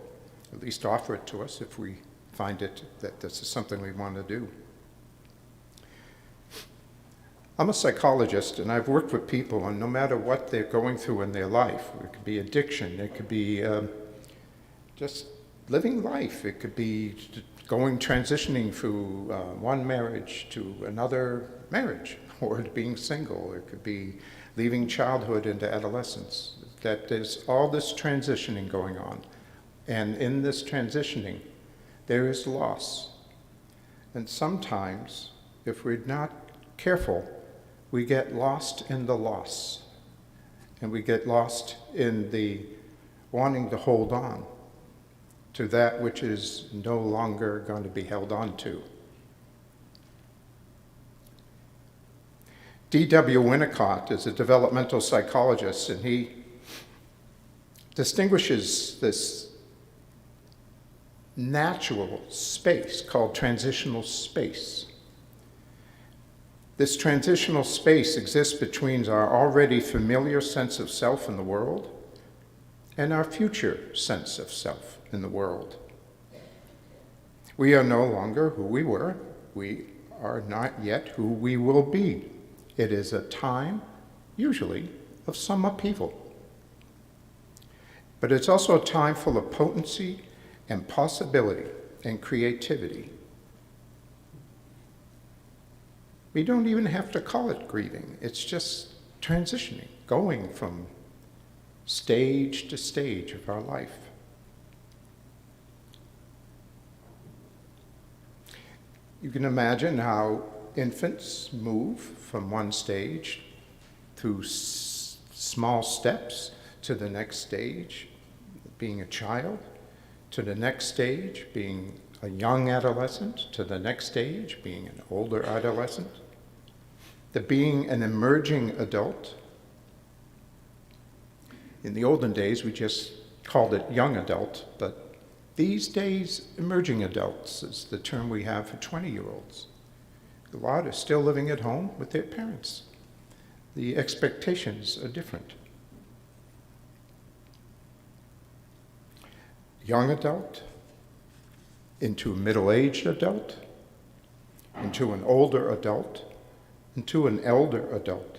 At least offer it to us if we find it that this is something we want to do. I'm a psychologist, and I've worked with people, and no matter what they're going through in their life, it could be addiction, it could be just living life, it could be transitioning through one marriage to another marriage, or being single, it could be leaving childhood into adolescence, that there's all this transitioning going on. And in this transitioning, there is loss. And sometimes, if we're not careful, we get lost in the loss. And we get lost in the wanting to hold on to that which is no longer going to be held on to. D.W. Winnicott is a developmental psychologist, and he distinguishes this natural space called transitional space. This transitional space exists between our already familiar sense of self in the world and our future sense of self in the world. We are no longer who we were. We are not yet who we will be. It is a time, usually, of some upheaval. But it's also a time full of potency and possibility and creativity. We don't even have to call it grieving. It's just transitioning, going from stage to stage of our life. You can imagine how infants move from one stage through small steps to the next stage, being a child, to the next stage, being a young adolescent, to the next stage, being an older adolescent, to being an emerging adult. In the olden days, we just called it young adult, but these days, emerging adults is the term we have for 20-year-olds. A lot are still living at home with their parents. The expectations are different. Young adult, into a middle-aged adult, into an older adult, into an elder adult,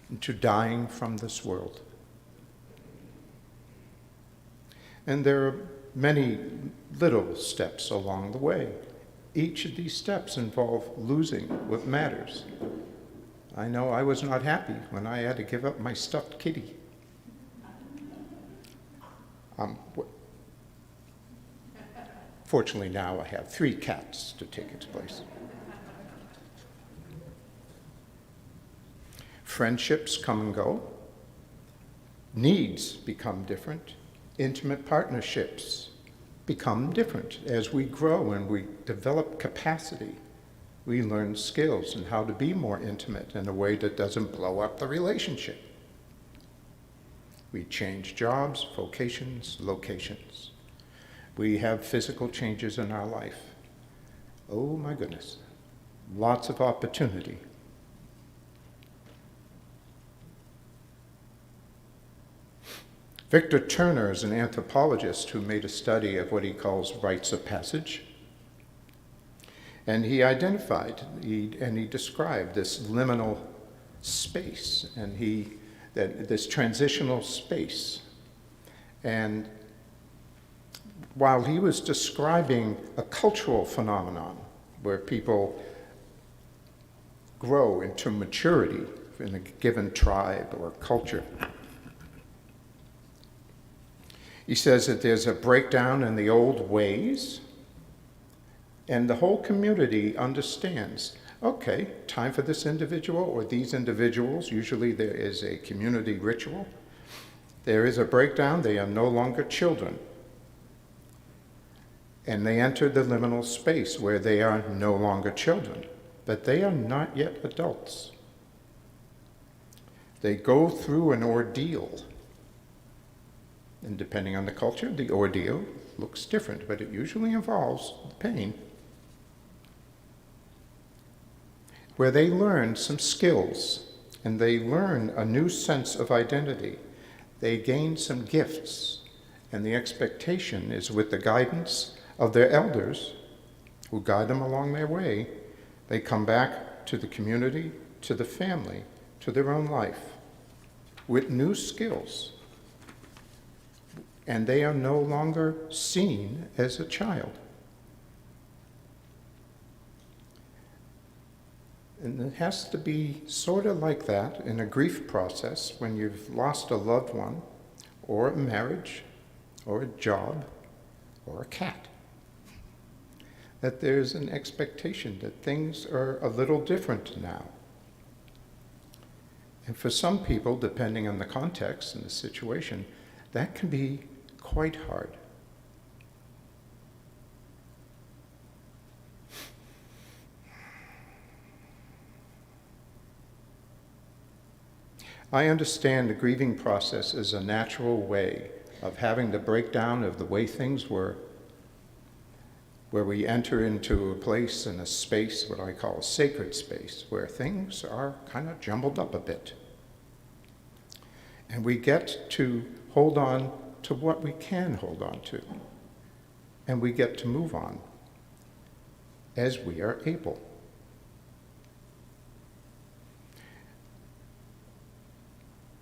into dying from this world. And there are many little steps along the way. Each of these steps involve losing what matters. I know I was not happy when I had to give up my stuffed kitty. Fortunately now I have 3 cats to take its place. Friendships come and go. Needs become different. Intimate partnerships become different. As we grow and we develop capacity, we learn skills and how to be more intimate in a way that doesn't blow up the relationship. We change jobs, vocations, locations. We have physical changes in our life. Oh my goodness, lots of opportunity. Victor Turner is an anthropologist who made a study of what he calls rites of passage. And he identified, and he described this liminal space, and this transitional space. And while he was describing a cultural phenomenon where people grow into maturity in a given tribe or culture, he says that there's a breakdown in the old ways, and the whole community understands, okay, time for this individual or these individuals. Usually there is a community ritual. There is a breakdown. They are no longer children. And they enter the liminal space where they are no longer children, but they are not yet adults. They go through an ordeal. And depending on the culture, the ordeal looks different, but it usually involves pain. Where they learn some skills, and they learn a new sense of identity. They gain some gifts, and the expectation is with the guidance of their elders, who guide them along their way, they come back to the community, to the family, to their own life, with new skills. And they are no longer seen as a child. And it has to be sort of like that in a grief process when you've lost a loved one, or a marriage, or a job, or a cat. That there's an expectation that things are a little different now. And for some people, depending on the context and the situation, that can be quite hard. I understand the grieving process is a natural way of having the breakdown of the way things were, where we enter into a place and a space, what I call a sacred space, where things are kind of jumbled up a bit. And we get to hold on to what we can hold on to. And we get to move on as we are able.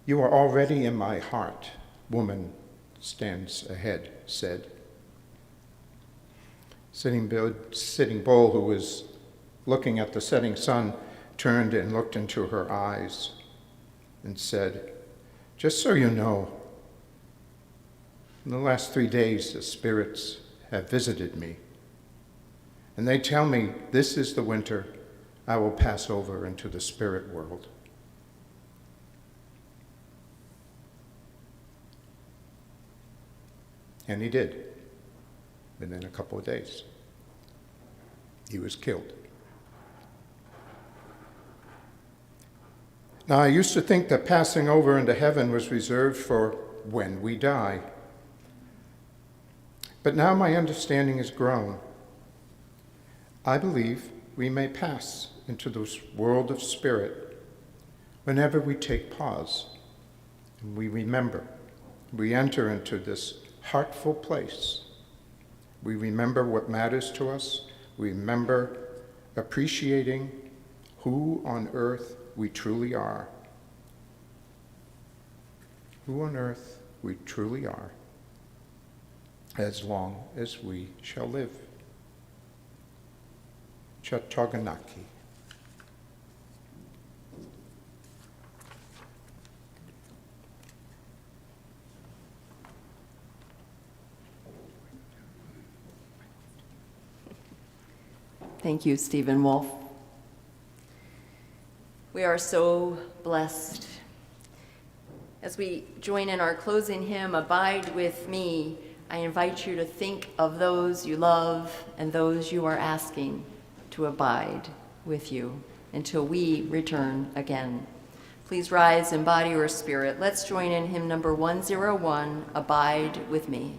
You are already in my heart, woman stands ahead, said. Sitting Bull, who was looking at the setting sun, turned and looked into her eyes and said, just so you know, in the last 3 days the spirits have visited me, and they tell me this is the winter I will pass over into the spirit world. And he did. Within a couple of days, he was killed. Now, I used to think that passing over into heaven was reserved for when we die. But now my understanding has grown. I believe we may pass into this world of spirit whenever we take pause and we remember. We enter into this heartful place. We remember what matters to us. We remember appreciating who on earth we truly are. Who on earth we truly are, as long as we shall live. Chattoganaki. Thank you, Stephen Wolf. We are so blessed. As we join in our closing hymn, Abide With Me, I invite you to think of those you love and those you are asking to abide with you until we return again. Please rise in body or spirit. Let's join in hymn number 101, Abide With Me.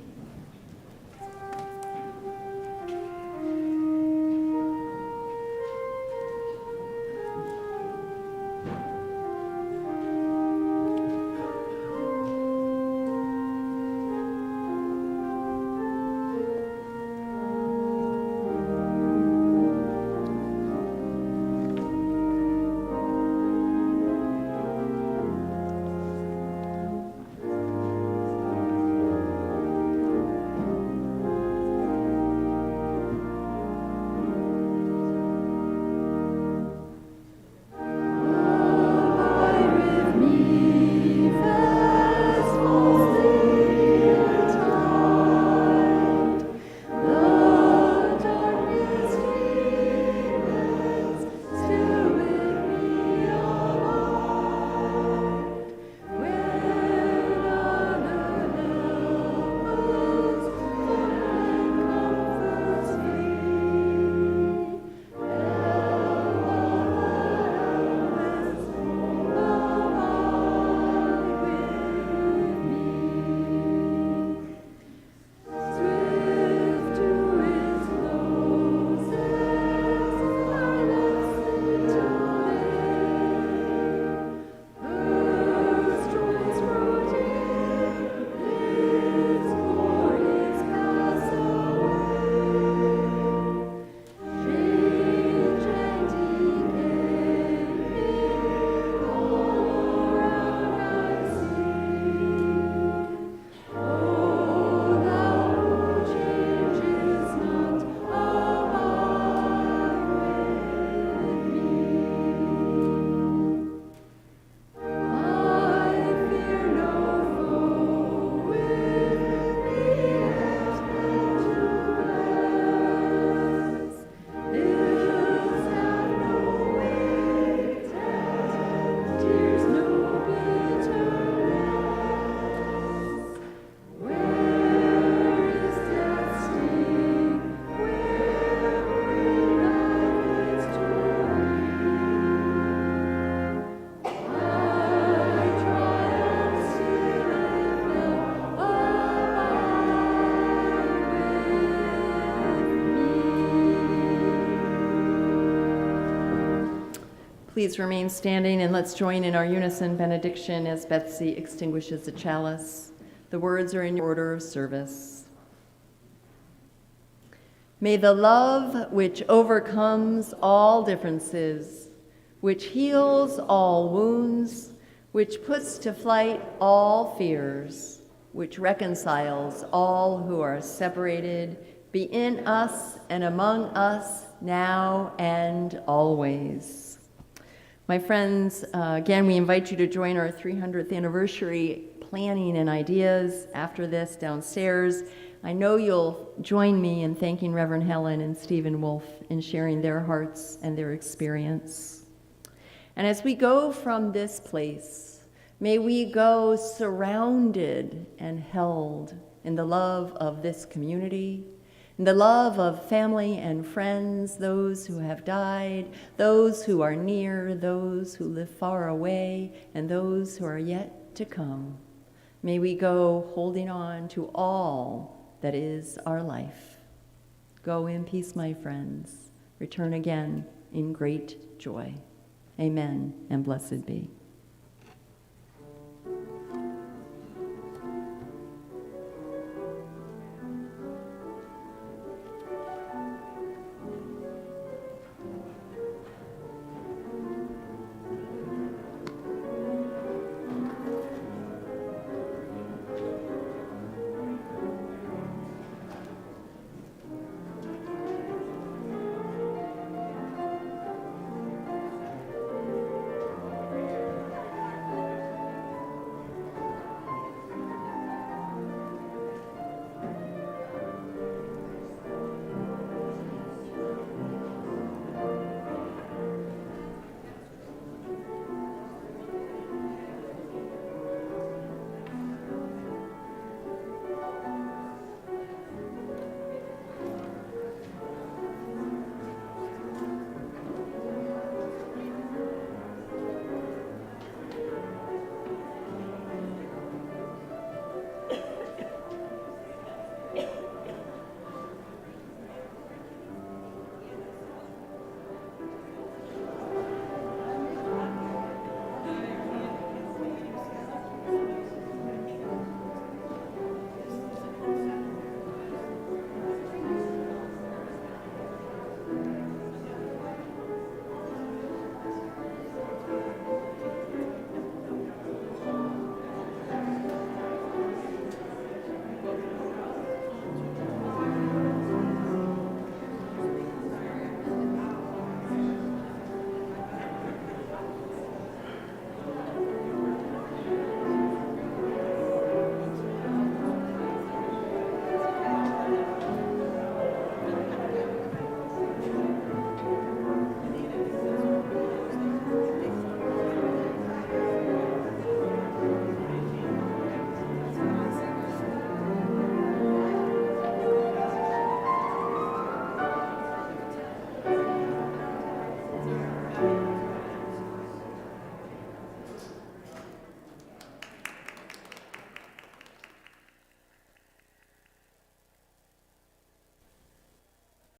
Please remain standing and let's join in our unison benediction as Betsy extinguishes the chalice. The words are in your order of service. May the love which overcomes all differences, which heals all wounds, which puts to flight all fears, which reconciles all who are separated, be in us and among us now and always. My friends, again, we invite you to join our 300th anniversary planning and ideas after this downstairs. I know you'll join me in thanking Reverend Helen and Stephen Wolf in sharing their hearts and their experience. And as we go from this place, may we go surrounded and held in the love of this community, in the love of family and friends, those who have died, those who are near, those who live far away, and those who are yet to come. May we go holding on to all that is our life. Go in peace, my friends. Return again in great joy. Amen, and blessed be.